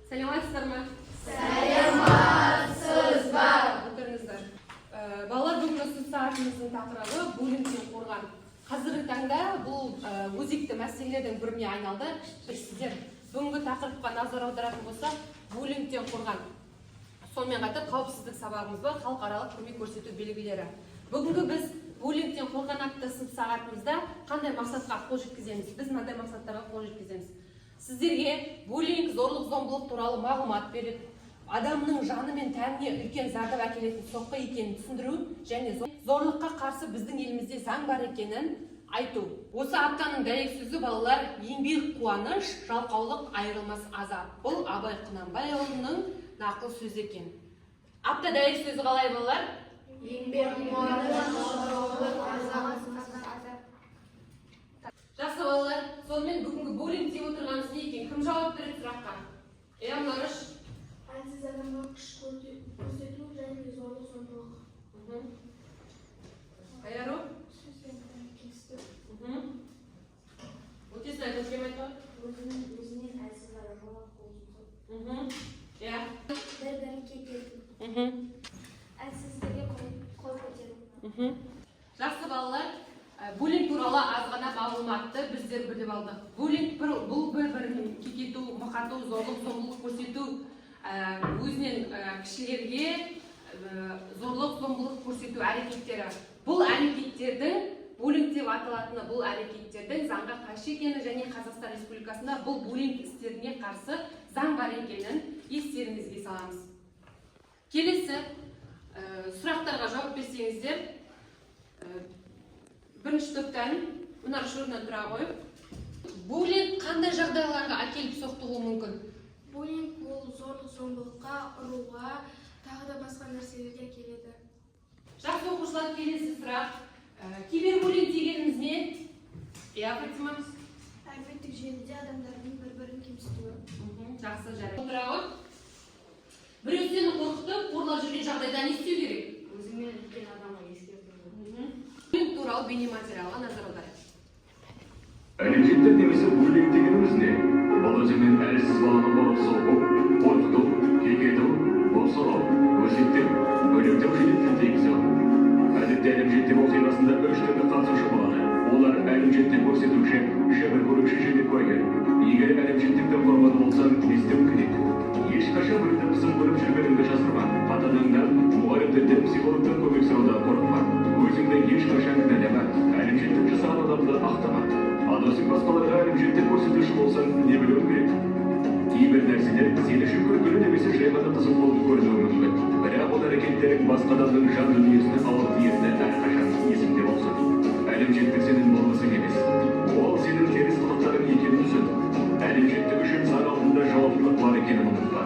Саламатсыздар ма? Саламатсыз ба? Отырыңыздар. Балалар, бүгінгі сөз сағатымыздың тақырыбы буллингтен қорған. Қазіргі таңда бұл өзекті мәселелердің біріне айналды. Біз сіздер бүгінгі тақырыпқа назар аударатын болсақ, буллингтен қорған. Сонымен қатар қауіпсіздік сабағымыз бар, халықаралық көмек көрсету белгілері. Бүгінгі біз буллингтен қорған атты сынып сағатымызда қандай мақсатқа қол жеткіземіз? Біз мынандай мақсаттарға қол жеткіземіз. Сіздерге буллинг, зорлық, зомбылық туралы мағлұмат беріп, адамның жаны мен тәніне үлкен зардап әкелетін соққы екенін түсіндіру және зорлыққа қарсы біздің елімізде заң бар екенін айту. Осы аптаның дәйек сөзі балалар, еңбек қуаныш, жалқаулық айырылмас азап. Бұл Абай Құнанбайұлының нақыл сөзі екен. Апта дәйек сөзі қалай балалар? Еңбек қуаныш, жалқаулық азап. Жақсы балалар, сонымен бүгінгі буллинг деп отырғанымыз не екен? Кім жауап береді сұраққа? Марыш. Әлсіз адамға күш көрсету және зорлық зомбылық. Айару? Сөзбен келістіру. Өтесін айтып кем айтты? Өзінен әлсіз адамға қол жұмсау. Бір-бірін кетету. Әлсіздерге қол көтеру. Жақсы балалар, буллинг туралы аз ғана мағлұматты біздер біліп алдық. Буллинг бұл бір-бірін кекету, мұқату, зорлық, зомбылық көрсету, өзінен кішілерге зорлық, зомбылық көрсету әрекеттері. Бұл әрекеттердің, буллинг деп аталатыны бұл әрекеттердің заңға қайшы екені және Қазақстан Республикасында бұл буллинг істеріне қарсы заң бар екенін естеріңізге саламыз. Келесі сұрақтарға жауап берсеңіздер, бірінші топтан Марыш орнынан тұра қойып, буллинг қандай жағдайларға әкеліп соқтығуы мүмкін? Буллинг бұл зорлық зомбылыққа, ұруға, тағы да басқа нәрселерге келеді. Жақсы оқушылар, келесі сұрақ. Кибербуллинг дегеніміз не? Фатима? Әлеуметтік желіде адамдардың бір-бірін кемсітуі. Жақсы, жарайды. Тұра қойып. Біреу сені қорқытып, қорлап жүрген жағдайда не істеу керек? Өзіңмен үлкен адамға ескерту. Буллинг туралы бейнематериалға назар аударайық. Әлеуметтік немесе буллинг дегеніміз не? Бұл өзімен әлсіз баланы ұрып-соғу, қорқыту, кекету, босылау, өсектеу, өлімтеу және тіл тигізу. Әдетте әлімжеттік оқиғасында үш түрлі қатысушы болады. Олар әлімжеттік көрсетуші, жәбір көруші және куәгер. Егер әлімжеттіктен құрбан болсаң, не істеу керек? Ешқашан біреуді қысым көріп жүргеніңді жасырма. Ата-анаңнан, мұғалімдерден, психологтан көмек сұраудан қорықпа. Өзіңді ешқашан кінәлама. Әлімжеттік жасаған адамды ақтама. Адасың басқаларға әлімжеттік көрсетуші болсаң, не білуің керек? Кейбір нәрселер сен үшін күлкілі немесе жай ғана қызық болып көрінуі мүмкін. Бірақ ол әрекеттерің басқа адамның жан дүниесіне ауыр тиетіні әрқашан есіңде болсын. Әлімжеттік сенің болмысың емес. Ол сенің теріс қылықтарың екенін түсін. Әлімжеттік үшін заң алдында жауаптылық бар екенін ұмытпа.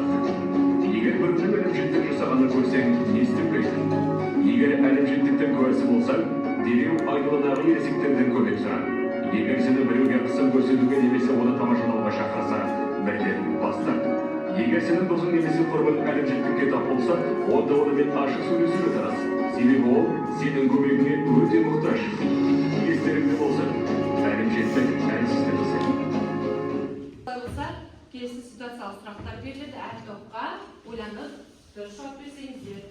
Егер бірінің әлімжеттік жасағанын көрсең, не істеу керек? Егер әлімжеттіктің куәсі болсаң, дереу айналадағы ересектерден көмек сұра. Егер сені біреуге қысым көрсетуге немесе оны тамашалауға шақырса, бірден бас тарт. Егер сенің досың немесе құрбың әлімжеттікке тап болса, онда онымен ашық сөйлесуге тырыс. Себебі ол сенің көмегіңе өте мұқтаж. Естеріңде болсын, әлімжеттік әлсіздік жасайды. Келесі ситуациялық сұрақтар беріледі. Әр топқа ойланып, дұрыс жауап берсеңіздер.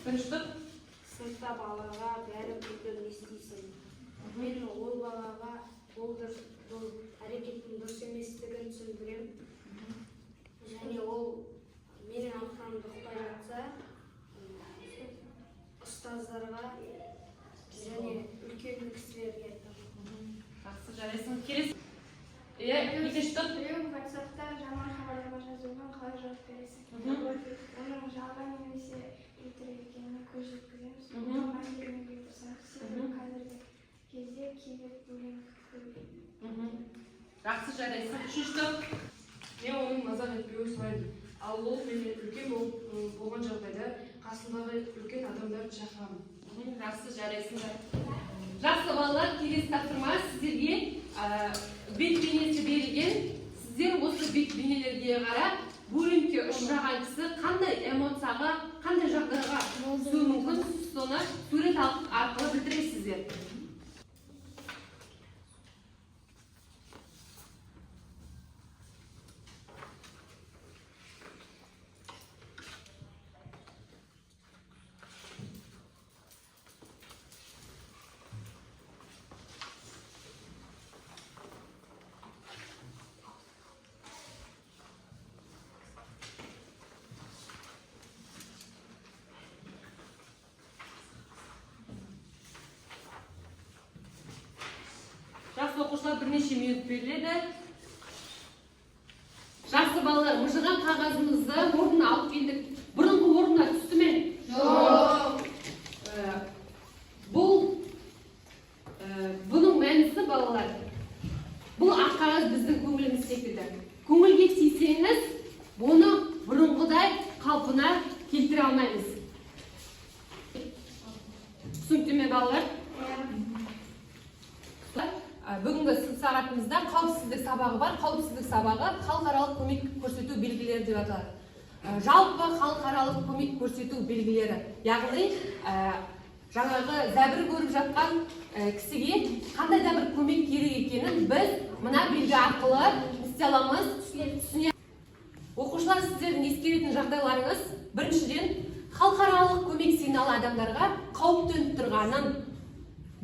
Бірінші топ. Сыныпта балаға бәрі күлкілі естисің. Мен ол балаға бұл әрекеттің дұрыс еместігін түсіндірем. Және ол менің артымды құлай жатса, ұстаздарға және үлкен кісілерге айтам. Жақсы, жарайсың. Келесі. Екінші топ. Біреу WhatsApp-та жаман хабарлама жазуға қалай жауап бересің? Оның жалған немесе өтірік екеніне көз жеткіземіз. Оған бермеуге тырысамыз. Себебі қазіргі кезде кибербуллинг көбейді. Жақсы, жарайсың. Үшінші топ. Мен оның мазақ етпеуін сұраймын. Ал ол менен үлкен болған жағдайда қасындағы үлкен адамдар балаларды шақырамын. Жақсы, жарайсыңдар. Жақсы балалар, келесі тапсырма сіздерге бет бейнесі берілген. Сіздер осы бет бейнелерге қарап, буллингке ұшыраған кісі қандай эмоцияға, қандай жағдайға түсуі мүмкін, соны сурет арқылы білдіресіздер. Жақсы оқушылар, бірнеше минут беріледі. Жақсы балалар, мыжыған қағазымызды орнына алып келдік. Бұрынғы орнына түсті ме? Жоқ. Бұның мәнісі балалар. Бұл ақ қағаз біздің көңіліміз секілді. Көңілге тисеңіз, оны бұрынғыдай қалпына келтіре алмаймыз. Түсінікті ме балалар? Бүгінгі сынып сағатымызда қауіпсіздік сабағы бар. Қауіпсіздік сабағы халықаралық көмек көрсету белгілері деп аталады. Жалпы халықаралық көмек көрсету белгілері. Яғни жаңағы зәбір көріп жатқан кісіге қандай да бір көмек керек екенін біз мына белгі арқылы істей аламыз, түсіне. Оқушылар, сіздердің ескеретін жағдайларыңыз, біріншіден халықаралық көмек сигналы адамдарға қауіп төніп тұрғанын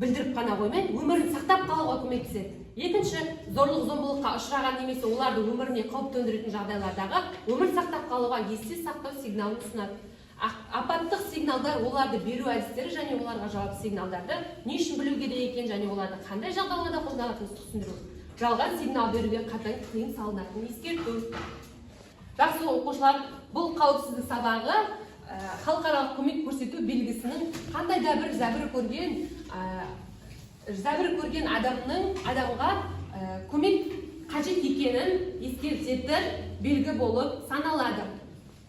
білдіріп қана қоймай, өмірін сақтап қалуға көмектеседі. Екінші, зорлық-зомбылыққа ұшыраған немесе оларды өміріне қауіп төндіретін жағдайлардағы өмір сақтап қалуға есте сақтау сигналын ұсынады. Апаттық сигналдар оларды беру әдістері және оларға жауап сигналдарды не үшін білу керек екен және оларды қандай жағдайларда қолданатынын түсіндіру. Жалған сигнал беруге қатаң тыйым салынатынын ескерту. Жақсы оқушылар, бұл қауіпсіздік сабағы халықаралық көмек көрсету белгісінің қандай да бір зәбір көрген адамға көмек қажет екенін ескертетін белгі болып саналады.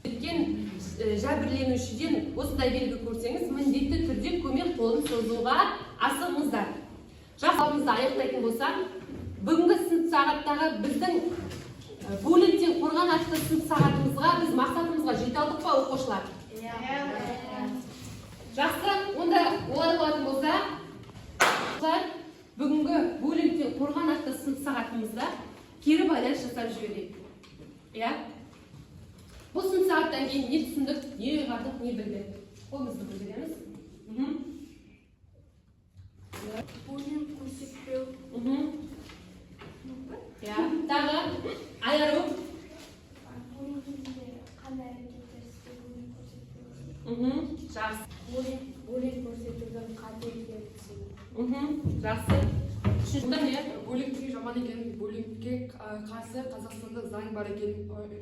Өткен жәбірленушіден осындай белгі көрсеңіз, міндетті түрде көмек қолын созуға асығыңыздар. Жақсылығымызды аяқтайтын болсақ, бүгінгі сынып сағаттағы біздің буллингтен қорған атты сынып сағатымызға біз мақсатымызға жете алдық па оқушылар? Жақсы, онда олай болатын болса, бүгінгі буллингтен қорған атты сынып сағатымызда кері байланыс жасап жіберейік. Бұл сынып сағаттан кейін не түсіндік, не ұйғардық, не білдік? Қолымызды көтереміз. Буллинг көрсетпеу. Тағы айару. Буллинг кезінде қандай әрекеттер істеуін көрсетпеу. Жақсы. Буллинг көрсетудің қате екенін. Жақсы. Үшінші не? Буллингтің жаман екенін, буллингке қарсы Қазақстанда заң бар екенін ұйғардық.